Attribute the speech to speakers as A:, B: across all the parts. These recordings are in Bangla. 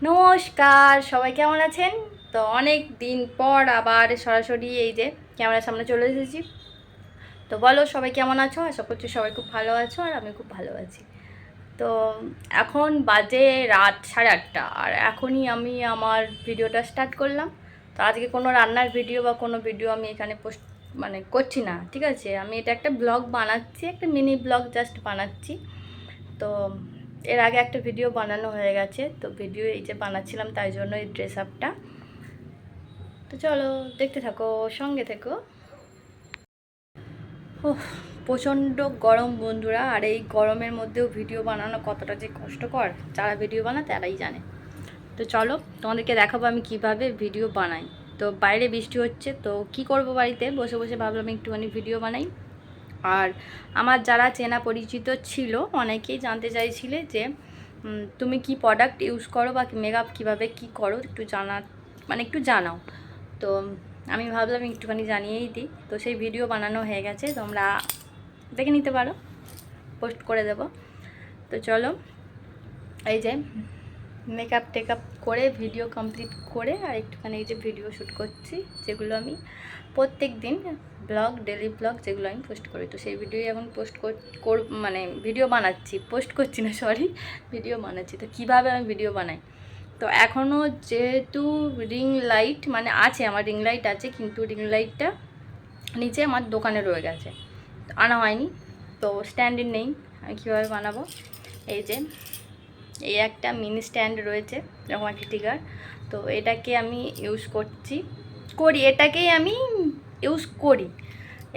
A: নমস্কার, সবাই কেমন আছেন? তো অনেক দিন পর আবার সরাসরি এই যে ক্যামেরার সামনে চলে এসেছি। তো বলো সবাই কেমন আছো? আশা করছি সবাই খুব ভালো আছো আর আমি খুব ভালো আছি। তো এখন বাজে রাত 8:30 আর এখনই আমি আমার ভিডিওটা স্টার্ট করলাম। তো আজকে কোনো রান্নার ভিডিও বা কোনো ভিডিও আমি এখানে পোস্ট করছি না, ঠিক আছে? আমি এটা একটা ব্লগ বানাচ্ছি, একটা মিনি ব্লগ জাস্ট বানাচ্ছি। তো এর আগে একটা ভিডিও বানানো হয়ে গেছে, তো ভিডিও এই যে বানাচ্ছিলাম তাই জন্য এই ড্রেস আপটা। তো চলো দেখতে থাকো, সঙ্গে থেকো। ওহ, প্রচণ্ড গরম বন্ধুরা, আর এই গরমের মধ্যেও ভিডিও বানানো কতটা যে কষ্টকর, যারা ভিডিও বানায় তারাই জানে। তো চলো তোমাদেরকে দেখাবো আমি কিভাবে ভিডিও বানাই। তো বাইরে বৃষ্টি হচ্ছে, তো কি করব, বাড়িতে বসে বসে ভাবলাম একটুখানি ভিডিও বানাই। আর আমার যারা চেনা পরিচিত ছিল অনেকেই জানতে চাইছিলে যে তুমি কি প্রোডাক্ট ইউজ করো বা মেকআপ কীভাবে কি করো একটু একটু জানাও। তো আমি ভাবলাম একটুখানি জানিয়েই দিই। তো সেই ভিডিও বানানো হয়ে গেছে, তোমরা দেখে নিতে পারো, পোস্ট করে দেব। তো চলো এই যে মেকআপ টেকআপ করে ভিডিও কমপ্লিট করে আর একটুখানি এই যে ভিডিও শ্যুট করছি, যেগুলো আমি প্রত্যেক দিন ব্লগ, ডেলি ব্লগ যেগুলো আমি পোস্ট করি। তো সেই ভিডিওই এখন পোস্ট ভিডিও বানাচ্ছি, পোস্ট করছি না, সরি, ভিডিও বানাচ্ছি। তো কীভাবে আমি ভিডিও বানাই, তো এখনও যেহেতু রিং লাইট আছে, আমার রিং লাইট আছে, কিন্তু রিং লাইটটা নিচে আমার দোকানে রয়ে গেছে, আনা হয়নি। তো স্ট্যান্ডে নেই, আমি কীভাবে বানাবো? এই যে এই একটা মিনি স্ট্যান্ড রয়েছে, এরকম একটা টিগার। তো এটাকে আমি এটাকেই আমি ইউজ করি,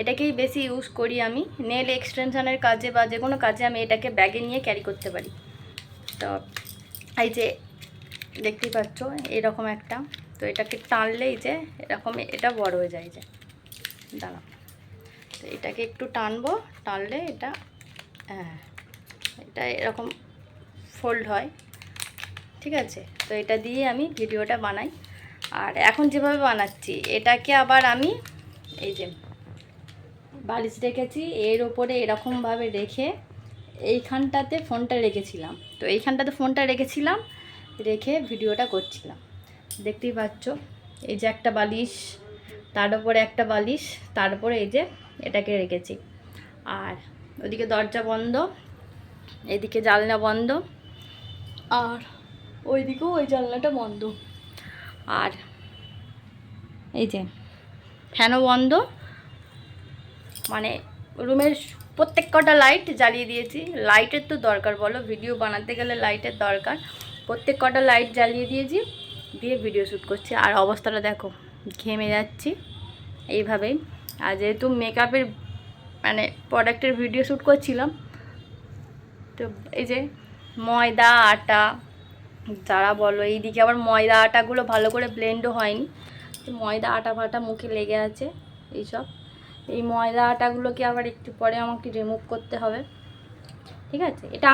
A: এটাকেই বেশি ইউজ করি আমি নেল এক্সটেনশনের কাজে বা যে কোনো কাজে আমি এটাকে ব্যাগে নিয়ে ক্যারি করতে পারি। তো এই যে দেখতেই পাচ্ছ এরকম একটা, তো এটাকে টানলেই যে এরকম এটা বড় হয়ে যায়, যে দাঁড়াও, তো এটাকে একটু টানলে এটা, হ্যাঁ, এটা এরকম ফোল্ড হয়, ঠিক আছে? তো এটা দিয়ে আমি ভিডিওটা বানাই। আর এখন যেভাবে বানাচ্ছি, এটাকে আবার আমি এই যে বালিশ রেখেছি, এর ওপরে এরকমভাবে রেখে এইখানটাতে ফোনটা রেখেছিলাম। তো এইখানটাতে ফোনটা রেখে ভিডিওটা করছিলাম। দেখতেই পাচ্ছ এই যে একটা বালিশ, তার উপরে একটা বালিশ, তার উপরে এই যে এটাকে রেখেছি। আর ওদিকে দরজা বন্ধ, এদিকে জানলা বন্ধ, আর ওইদিকেও ওই জানলাটা বন্ধ, আর এই যে ফ্যানও বন্ধ, রুমের প্রত্যেক কটা লাইট জ্বালিয়ে দিয়েছি। লাইটের তো দরকার, বলো, ভিডিও বানাতে গেলে লাইটের দরকার। প্রত্যেক কটা লাইট জ্বালিয়ে দিয়েছি, দিয়ে ভিডিও শ্যুট করছি। আর অবস্থাটা দেখো, ঘেমে যাচ্ছি এইভাবেই। আর যেহেতু মেকআপের প্রোডাক্টের ভিডিও শ্যুট করছিলাম, তো এই যে ময়দা আটা যারা বলো, এইদিকে আবার ময়দা আটাগুলো ভালো করে ব্লেন্ডও হয়নি, তো ময়দা আটা ফাটা মুখে লেগে আছে এইসব। এই ময়দা আটাগুলোকে আবার একটু পরে আমাকে রিমুভ করতে হবে, ঠিক আছে? এটা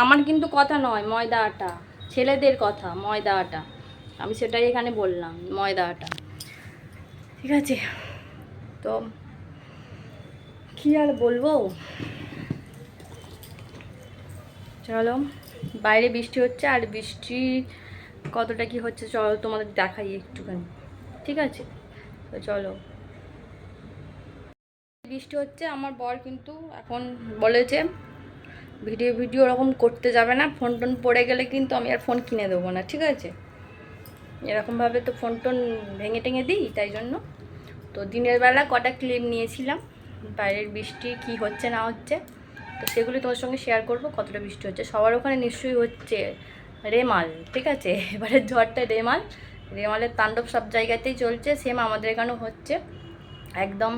A: আমার কিন্তু কথা নয়, ময়দা আটা ছেলেদের কথা, ময়দা আটা, আমি সেটাই এখানে বললাম, ময়দা আটা, ঠিক আছে? তো কী আর বলবো, চলো বাইরে বৃষ্টি হচ্ছে, আর বৃষ্টি কতটা কি হচ্ছে চলো তোমাদের দেখাই একটুখানি, ঠিক আছে? তো চলো, বৃষ্টি হচ্ছে। আমার বর কিন্তু এখন বলেছে ভিডিও ওরকম করতে যাবে না, ফোন টোন পড়ে গেলে কিন্তু আমি আর ফোন কিনে দেবো না, ঠিক আছে? এরকমভাবে তো ফোন টোন ভেঙে টেঙে দিই, তাই জন্য। তো দিনের বেলা কটা ক্লিপ নিয়েছিলাম বাইরের বৃষ্টি কি হচ্ছে না হচ্ছে, তো সেগুলি তোমার সঙ্গে শেয়ার করব। কতটা বৃষ্টি হচ্ছে সবার ওখানে নিশ্চয়ই হচ্ছে, রেমাল, ঠিক আছে? এবারে ঝড়টা রেমালের তাণ্ডব সব জায়গাতেই চলছে, সেম আমাদের এখানেও হচ্ছে একদম।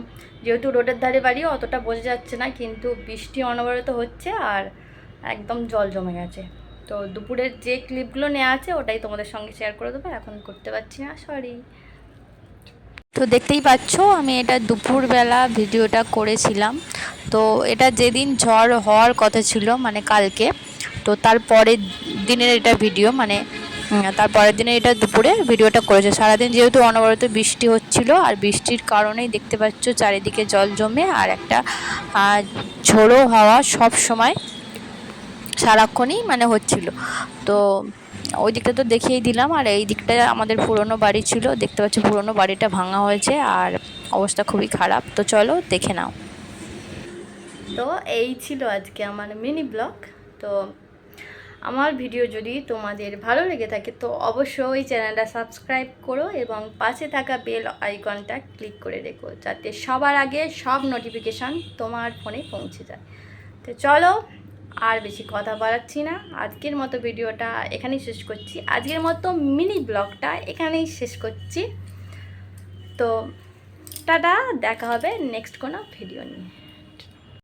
A: যেহেতু রোডের ধারে বাড়ি, অতটা বোঝা যাচ্ছে না, কিন্তু বৃষ্টি অনবরত হচ্ছে আর একদম জল জমে গেছে। তো দুপুরের যে ক্লিপগুলো নেওয়া আছে ওটাই তোমাদের সঙ্গে শেয়ার করে দেবো, এখন করতে পারছি না, সরি। তো দেখতেই পাচ্ছ আমি এটা দুপুরবেলা ভিডিওটা করেছিলাম। তো এটা যেদিন ঝড় হওয়ার কথা ছিল, কালকে, তো তারপরের দিনের এটা ভিডিও, তারপরের দিনে এটা দুপুরে ভিডিওটা করেছে। সারাদিন যেহেতু অনবরত বৃষ্টি হচ্ছিল, আর বৃষ্টির কারণেই দেখতে পাচ্ছ চারিদিকে জল জমে, আর একটা ঝোড়ো হাওয়া সব সময় সারাক্ষণই হচ্ছিল। তো ওই দিকটা তো দেখিয়েই দিলাম, আর এই দিকটা আমাদের পুরনো বাড়ি ছিল, দেখতে পাচ্ছ পুরনো বাড়িটা ভাঙা হয়েছে আর অবস্থা খুবই খারাপ। তো চলো দেখে নাও। তো এই ছিল আজকে আমার মিনি ব্লগ। তো আমার ভিডিও যদি তোমাদের ভালো লেগে থাকে তো অবশ্যই চ্যানেলটা সাবস্ক্রাইব করো এবং পাশে থাকা বেল আইকনটা ক্লিক করে রেখো, যাতে সবার আগে সব নোটিফিকেশান তোমার ফোনে পৌঁছে যায়। তো চলো আর বেশি কথা বাড়াচ্ছি না, আজকের মতো ভিডিওটা এখানেই শেষ করছি, আজকের মতো মিনি ব্লগটা এখানেই শেষ করছি। তো টাটা, দেখা হবে নেক্সট কোনো ভিডিও নিয়ে।